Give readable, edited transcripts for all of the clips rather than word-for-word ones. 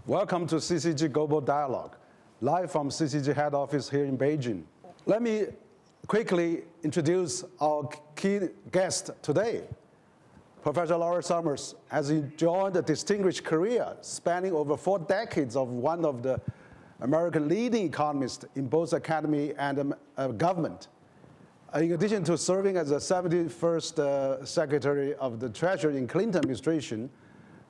Welcome to CCG Global Dialogue, live from CCG head office here in Beijing. Let me quickly introduce our key guest today. Professor Laura Summers has enjoyed a distinguished career spanning over 4 decades of one of the American leading economists in both academy and government. In addition to serving as the 71st Secretary of the Treasury in Clinton administration,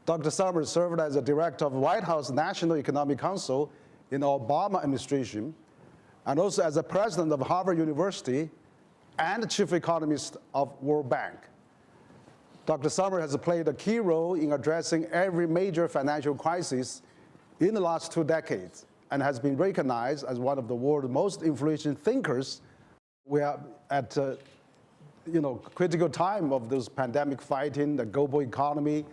Dr. Summers served as the director of White House National Economic Council in the Obama administration, and also as the president of Harvard University and chief economist of World Bank. Dr. Summers has played a key role in addressing every major financial crisis in the last 2 decades and has been recognized as one of the world's most influential thinkers. We are at critical time of this pandemic fighting, the global economy,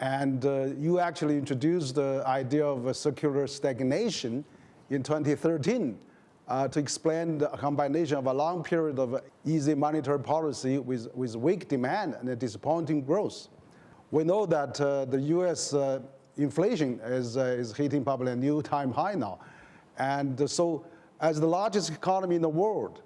and you actually introduced the idea of a circular stagnation in 2013 to explain the combination of a long period of easy monetary policy with weak demand and a disappointing growth. We know that the US inflation is hitting probably a new time high now. And so as the largest economy in the world,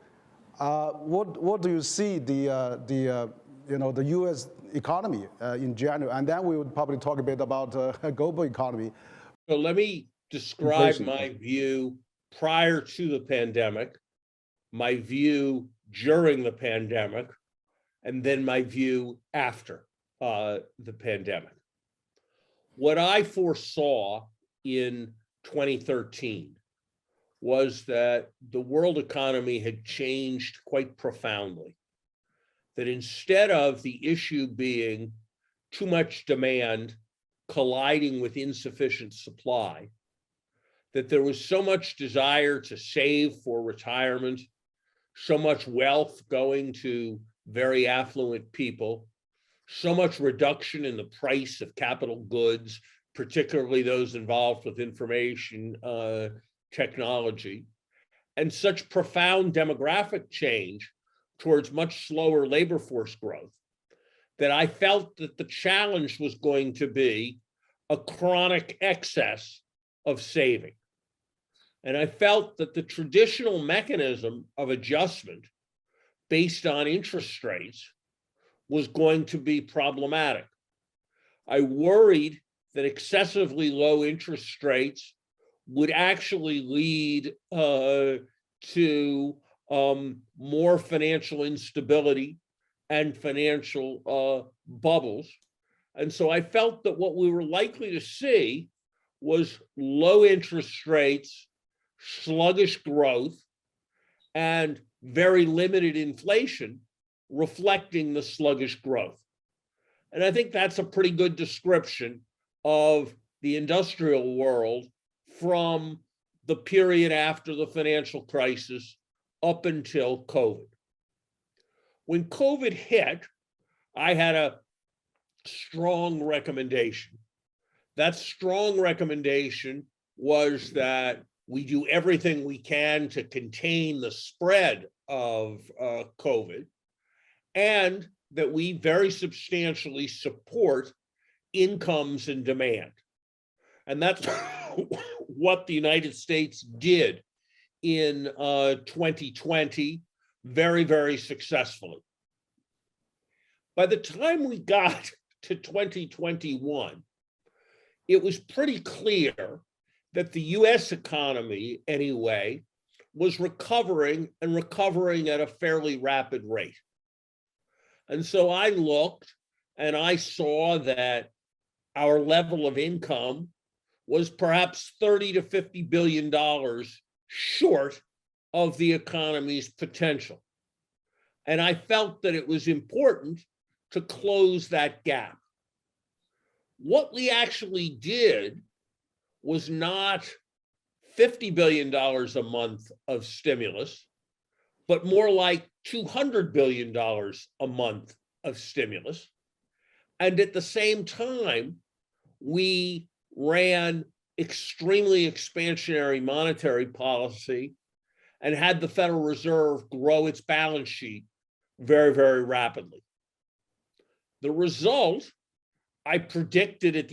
what do you see the US economy in general? And then we would probably talk a bit about a global economy. So let me describe my view prior to the pandemic, my view during the pandemic, and then my view after the pandemic. What I foresaw in 2013 was that the world economy had changed quite profoundly. That instead of the issue being too much demand colliding with insufficient supply, that there was so much desire to save for retirement, so much wealth going to very affluent people, so much reduction in the price of capital goods, particularly those involved with information technology, and such profound demographic change towards much slower labor force growth, that I felt that the challenge was going to be a chronic excess of saving. And I felt that the traditional mechanism of adjustment based on interest rates was going to be problematic. I worried that excessively low interest rates would actually lead to more financial instability and financial bubbles. And so I felt that what we were likely to see was low interest rates, sluggish growth, and very limited inflation reflecting the sluggish growth. And I think that's a pretty good description of the industrial world from the period after the financial crisis up until COVID. When COVID hit, I had a strong recommendation. That strong recommendation was that we do everything we can to contain the spread of COVID, and that we very substantially support incomes and demand. And that's what the United States did in 2020 very, very successfully. By the time we got to 2021, it was pretty clear that the US economy, anyway, was recovering and recovering at a fairly rapid rate. And so I looked and I saw that our level of income was perhaps $30 to $50 billion short of the economy's potential. And I felt that it was important to close that gap. What we actually did was not $50 billion a month of stimulus, but more like $200 billion a month of stimulus. And at the same time, we ran extremely expansionary monetary policy and had the Federal Reserve grow its balance sheet very, very rapidly. The result I predicted at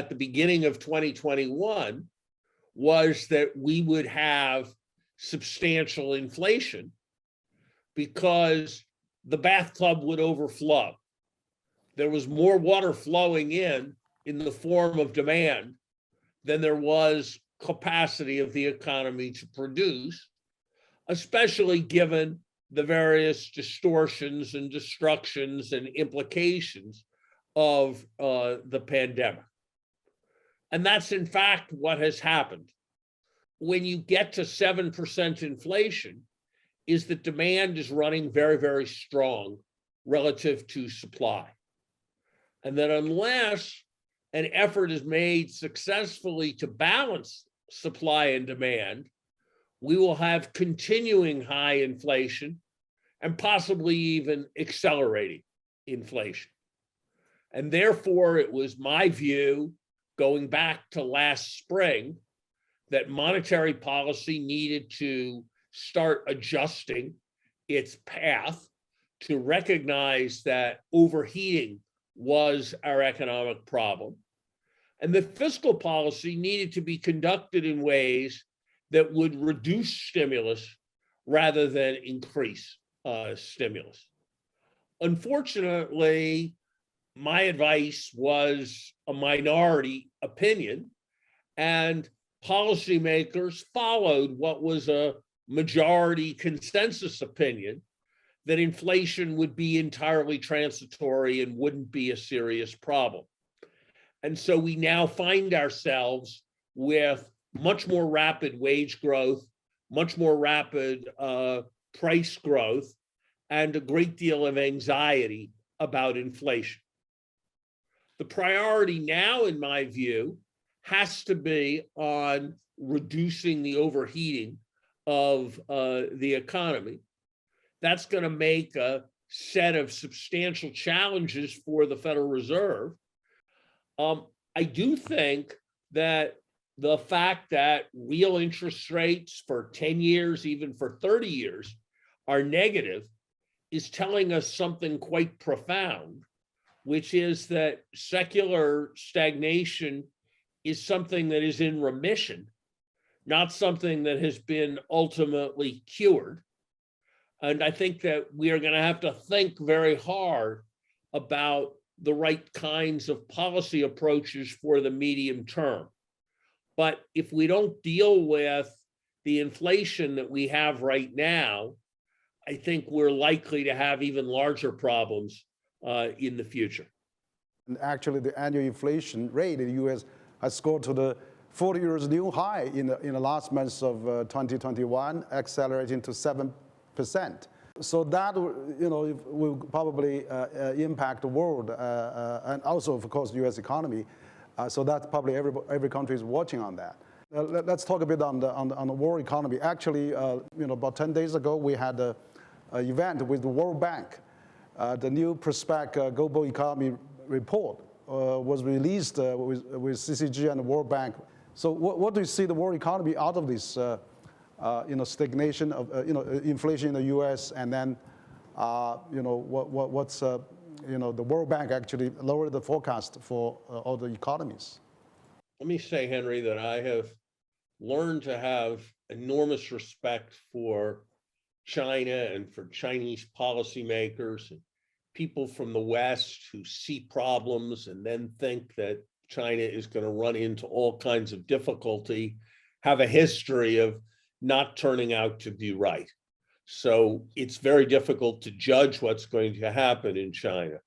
the beginning of 2021 was that we would have substantial inflation because the bathtub would overflow. There was more water flowing in the form of demand than there was capacity of the economy to produce, especially given the various distortions and destructions and implications of the pandemic. And that's in fact what has happened. When you get to 7% inflation, is that demand is running very, very strong relative to supply. And that unless an effort is made successfully to balance supply and demand, we will have continuing high inflation and possibly even accelerating inflation. And therefore, it was my view, going back to last spring, that monetary policy needed to start adjusting its path to recognize that overheating was our economic problem, and that fiscal policy needed to be conducted in ways that would reduce stimulus rather than increase stimulus. Unfortunately, my advice was a minority opinion, and policymakers followed what was a majority consensus opinion that inflation would be entirely transitory and wouldn't be a serious problem. And so we now find ourselves with much more rapid wage growth, much more rapid price growth, and a great deal of anxiety about inflation. The priority now, in my view, has to be on reducing the overheating of the economy. That's going to make a set of substantial challenges for the Federal Reserve. I do think that the fact that real interest rates for 10 years, even for 30 years, are negative is telling us something quite profound, which is that secular stagnation is something that is in remission, not something that has been ultimately cured. And I think that we are going to have to think very hard about the right kinds of policy approaches for the medium term. But if we don't deal with the inflation that we have right now, I think we're likely to have even larger problems in the future. And actually, the annual inflation rate in the U.S. has scored to the 40 years new high in the last months of 2021, accelerating to 7%. So that, will probably impact the world and also, of course, the U.S. economy. So that's probably every country is watching on that. Let's talk a bit on the world economy. Actually, about 10 days ago, we had an event with the World Bank. The new Prospect Global Economy Report was released with CCG and the World Bank. So what do you see the world economy out of this, stagnation of, inflation in the U.S. and then, what's, the World Bank actually lowered the forecast for all the economies? Let me say, Henry, that I have learned to have enormous respect for China and for Chinese policymakers and people from the West who see problems and then think that China is going to run into all kinds of difficulty, have a history of not turning out to be right. So it's very difficult to judge what's going to happen in China.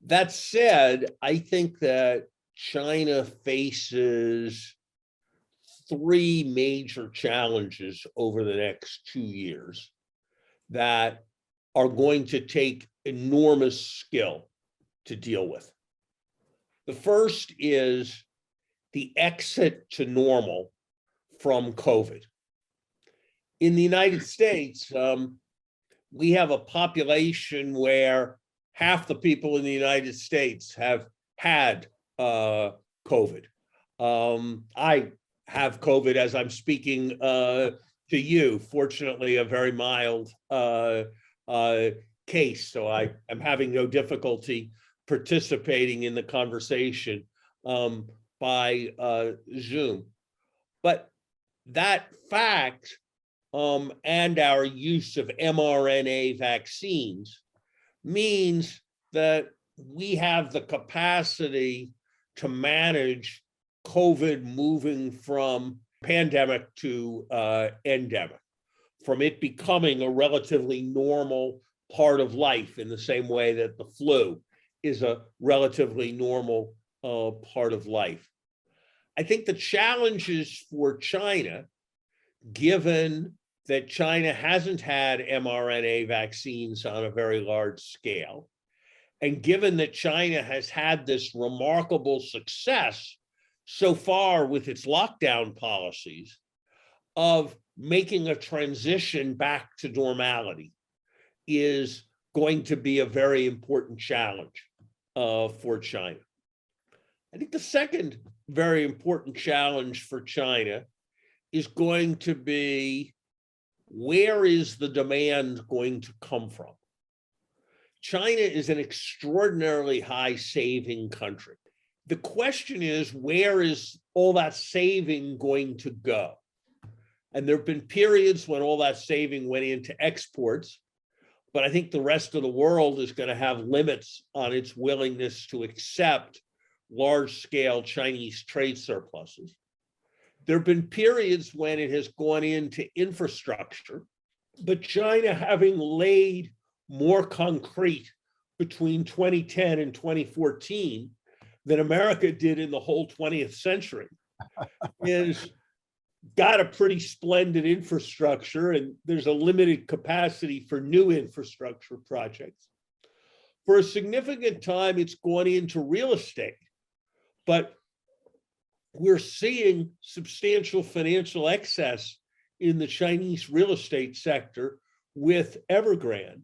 That said, I think that China faces three major challenges over the next 2 years that are going to take enormous skill to deal with. The first is the exit to normal from COVID. In the United States, we have a population where half the people in the United States have had COVID. I have COVID as I'm speaking to you, fortunately, a very mild case, so I am having no difficulty participating in the conversation by Zoom. But that fact and our use of mRNA vaccines means that we have the capacity to manage COVID moving from pandemic to endemic, from it becoming a relatively normal part of life in the same way that the flu is a relatively normal part of life. I think the challenges for China, given that China hasn't had mRNA vaccines on a very large scale, and given that China has had this remarkable success so far with its lockdown policies of making a transition back to normality, is going to be a very important challenge for China. I think the second very important challenge for China is going to be, where is the demand going to come from? China is an extraordinarily high saving country. The question is, where is all that saving going to go? And there have been periods when all that saving went into exports, but I think the rest of the world is going to have limits on its willingness to accept large-scale Chinese trade surpluses. There have been periods when it has gone into infrastructure, but China, having laid more concrete between 2010 and 2014 than America did in the whole 20th century, is got a pretty splendid infrastructure, and there's a limited capacity for new infrastructure projects. For a significant time, it's gone into real estate, but we're seeing substantial financial excess in the Chinese real estate sector with Evergrande.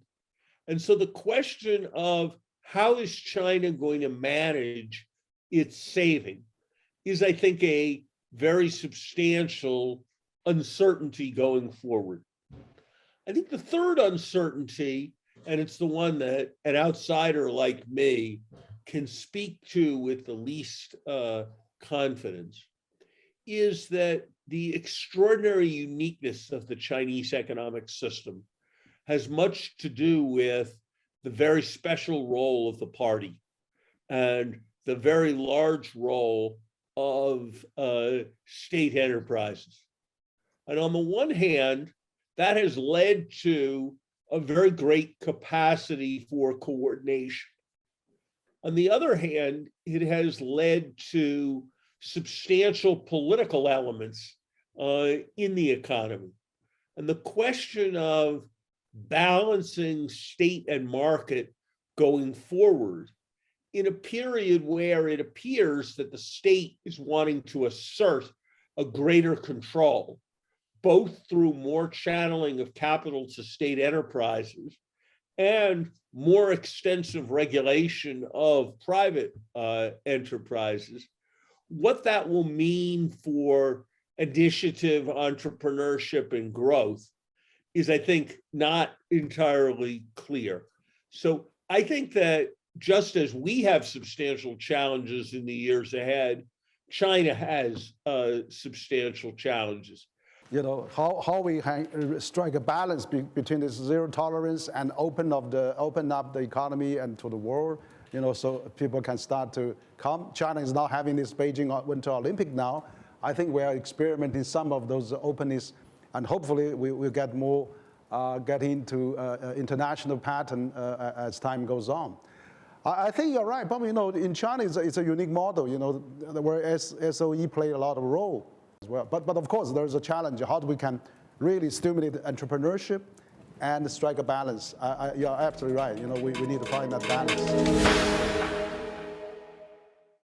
And so the question of how is China going to manage its saving is, I think, a very substantial uncertainty going forward. I think the third uncertainty, and it's the one that an outsider like me can speak to with the least confidence, is that the extraordinary uniqueness of the Chinese economic system has much to do with the very special role of the party and the very large role of state enterprises. And on the one hand, that has led to a very great capacity for coordination. On the other hand, it has led to substantial political elements in the economy. And the question of balancing state and market going forward in a period where it appears that the state is wanting to assert a greater control, both through more channeling of capital to state enterprises and more extensive regulation of private enterprises, what that will mean for initiative, entrepreneurship, and growth is, I think, not entirely clear. So I think that just as we have substantial challenges in the years ahead, China has substantial challenges. You know, how we strike a balance between this zero tolerance and open up the economy and to the world, you know, so people can start to come. China is now having this Beijing Winter Olympic now. I think we are experimenting some of those openness, and hopefully we will get more, get into international pattern as time goes on. I think you're right, but you know, in China it's a unique model, you know, where SOE play a lot of role as well. But of course there's a challenge, how do we can really stimulate entrepreneurship and strike a balance. You're absolutely right, you know, we need to find that balance.